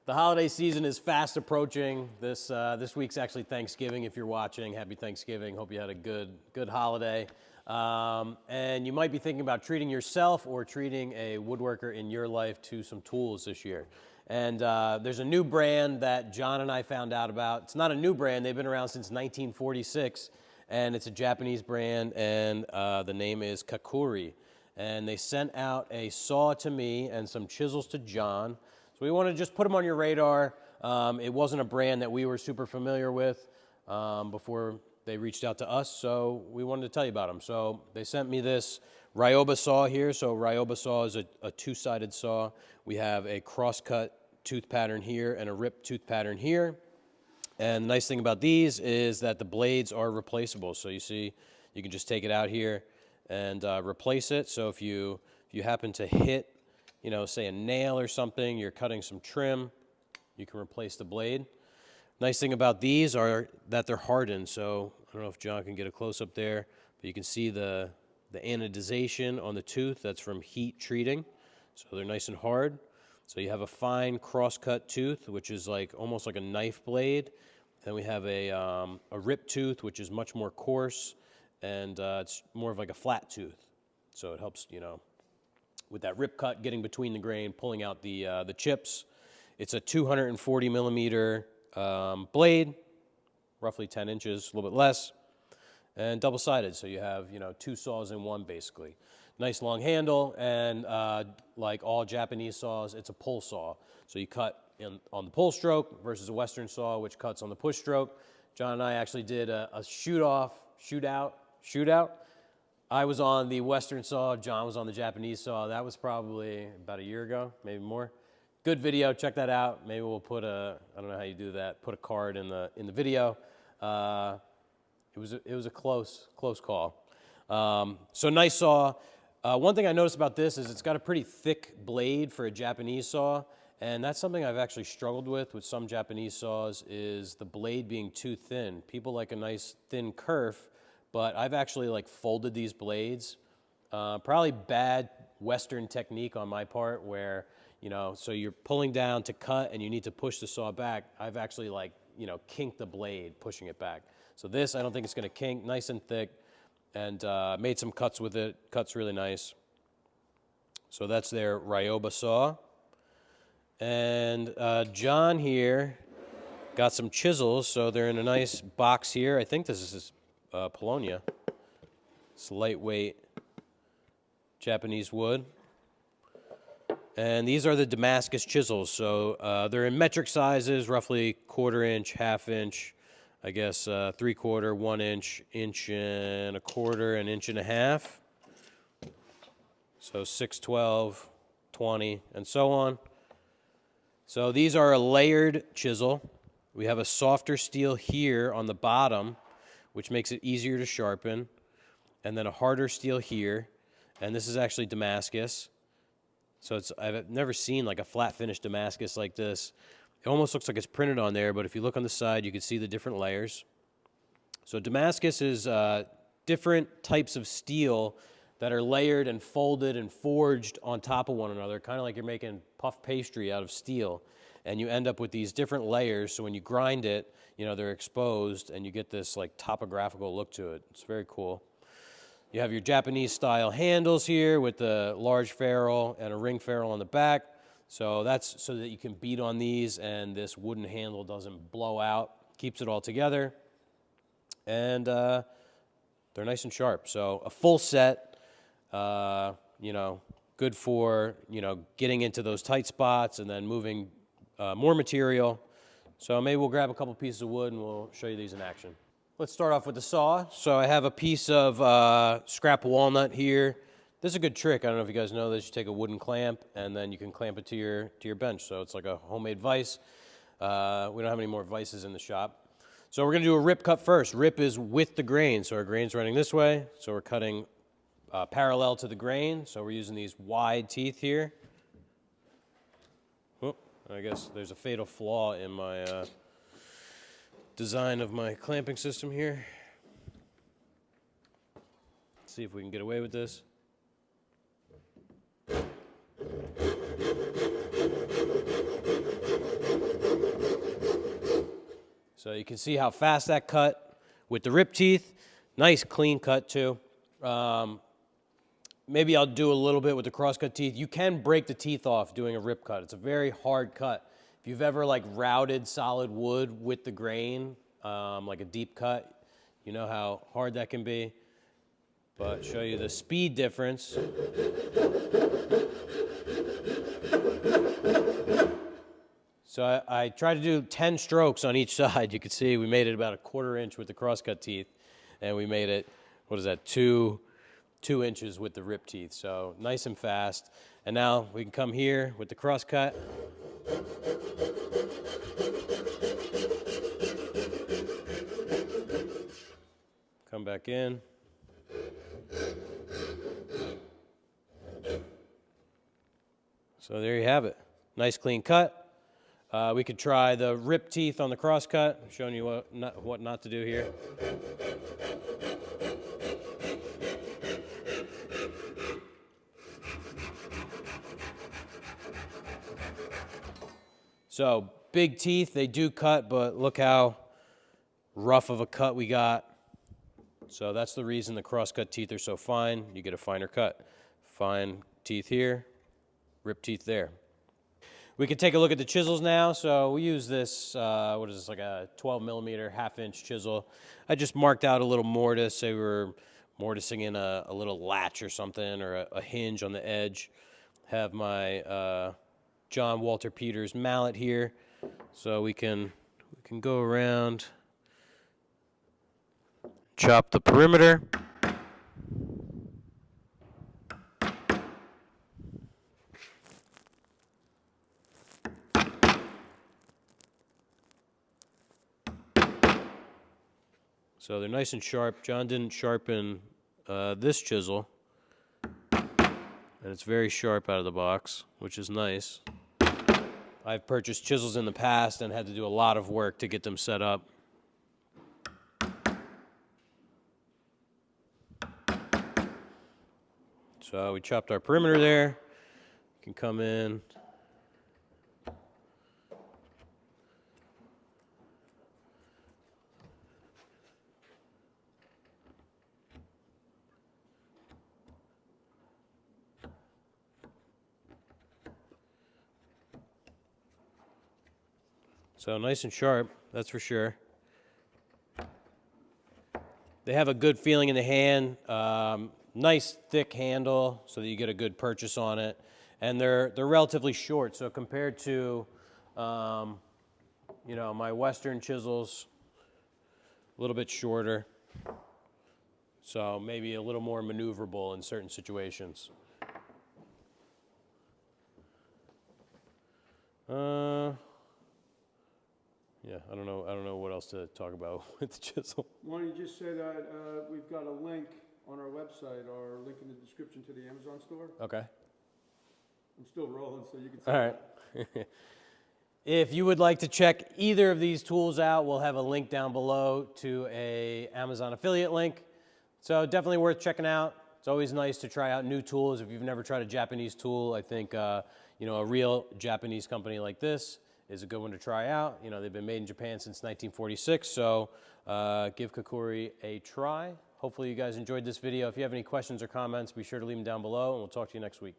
The holiday season is fast approaching. This week's actually Thanksgiving. If you're watching, happy Thanksgiving. Hope you had a good holiday. And you might be thinking about treating yourself or treating a woodworker in your life to some tools this year. And there's a new brand that John and I found out about. It's not a new brand. They've been around since 1946, and it's a Japanese brand, and the name is Kakuri. And they sent out a saw to me and some chisels to John. So we want to just put them on your radar. It wasn't a brand that we were super familiar with before they reached out to us, so we wanted to tell you about them. So they sent me this Ryoba saw here. So Ryoba saw is a two-sided saw. We have a cross-cut tooth pattern here and a rip tooth pattern here. And the nice thing about these is that the blades are replaceable. So you see, you can just take it out here and replace it. So if you happen to hit, you know, say a nail or something, you're cutting some trim, you can replace the blade. Nice thing about these are that they're hardened. So I don't know if John can get a close-up there, but you can see the anodization on the tooth. That's from heat treating. So they're nice and hard. So you have a fine cross-cut tooth, which is like almost like a knife blade. Then we have a rip tooth, which is much more coarse, and it's more of like a flat tooth. So it helps, you know, with that rip cut, getting between the grain, pulling out the chips. It's a 240 millimeter blade, roughly 10 inches, a little bit less, and double-sided. So you have, you know, two saws in one, basically. Nice long handle, and like all Japanese saws, it's a pull saw. So you cut on the pull stroke versus a Western saw, which cuts on the push stroke. John and I actually did a shootout. I was on the Western saw, John was on the Japanese saw. That was probably about a year ago, maybe more. Good video, check that out. Maybe we'll put I don't know how you do that, put a card in the video. It was a close call. So nice saw. One thing I noticed about this is it's got a pretty thick blade for a Japanese saw, and that's something I've actually struggled with some Japanese saws, is the blade being too thin. People like a nice thin kerf, but I've actually like folded these blades. Probably bad Western technique on my part where, you know, so you're pulling down to cut and you need to push the saw back. I've actually like, you know, kinked the blade, pushing it back. So this, I don't think it's gonna kink, nice and thick, and made some cuts with it, cuts really nice. So that's their Ryoba saw. And John here got some chisels, so they're in a nice box here. I think this is Polonia. It's lightweight Japanese wood. And these are the Damascus chisels. So they're in metric sizes, roughly 1/4 inch, 1/2 inch, I guess 3/4, 1 inch, 1.25 inches, and 1.5 inches. So 6, 12, 20, and so on. So these are a layered chisel. We have a softer steel here on the bottom, which makes it easier to sharpen, and then a harder steel here, and this is actually Damascus. So I've never seen like a flat finish Damascus like this. It almost looks like it's printed on there, but if you look on the side, you can see the different layers. So Damascus is different types of steel that are layered and folded and forged on top of one another, kind of like you're making puff pastry out of steel. And you end up with these different layers, so when you grind it, you know, they're exposed, and you get this like topographical look to it. It's very cool. You have your Japanese style handles here with the large ferrule and a ring ferrule on the back. So that's so that you can beat on these and this wooden handle doesn't blow out, keeps it all together. And they're nice and sharp. So a full set, you know, good for, you know, getting into those tight spots and then moving more material. So maybe we'll grab a couple pieces of wood and we'll show you these in action. Let's start off with the saw. So I have a piece of scrap walnut here. This is a good trick. I don't know if you guys know this. You take a wooden clamp and then you can clamp it to your bench. So it's like a homemade vise. We don't have any more vices in the shop. So we're gonna do a rip cut first. Rip is with the grain. So our grain's running this way. So we're cutting parallel to the grain. So we're using these wide teeth here. Oh, I guess there's a fatal flaw in my design of my clamping system here. Let's see if we can get away with this. So you can see how fast that cut with the rip teeth. Nice clean cut too. Maybe I'll do a little bit with the crosscut teeth. You can break the teeth off doing a rip cut. It's a very hard cut. If you've ever like routed solid wood with the grain, like a deep cut, you know how hard that can be. But show you the speed difference. So I tried to do 10 strokes on each side. You can see we made it about a 1/4 inch with the crosscut teeth, and we made it, what is that, 2 inches with the rip teeth. So nice and fast. And now we can come here with the crosscut. Come back in. So there you have it. Nice clean cut. We could try the rip teeth on the crosscut. I'm showing you what not to do here. So big teeth, they do cut, but look how rough of a cut we got. So that's the reason the crosscut teeth are so fine. You get a finer cut. Fine teeth here, rip teeth there. We can take a look at the chisels now. So we use this, what is this, like a 12 millimeter 1/2 inch chisel. I just marked out a little mortise. Say we're mortising in a little latch or something, or a hinge on the edge. Have my John Walter Peters mallet here. So we can go around, chop the perimeter. So they're nice and sharp. John didn't sharpen this chisel, and it's very sharp out of the box, which is nice. I've purchased chisels in the past and had to do a lot of work to get them set up. So we chopped our perimeter there. You can come in. So nice and sharp, that's for sure. They have a good feeling in the hand. Nice thick handle so that you get a good purchase on it. And they're relatively short. So compared to, you know, my Western chisels, a little bit shorter. So maybe a little more maneuverable in certain situations. Yeah, I don't know what else to talk about with the chisel. Why don't you just say that we've got a link on our website, or link in the description to the Amazon store. Okay. I'm still rolling, so you can say All right. If you would like to check either of these tools out, we'll have a link down below to a Amazon affiliate link. So definitely worth checking out. It's always nice to try out new tools. If you've never tried a Japanese tool, I think you know, a real Japanese company like this is a good one to try out. You know, they've been made in Japan since 1946, so give Kakuri a try. Hopefully you guys enjoyed this video. If you have any questions or comments, be sure to leave them down below, and we'll talk to you next week.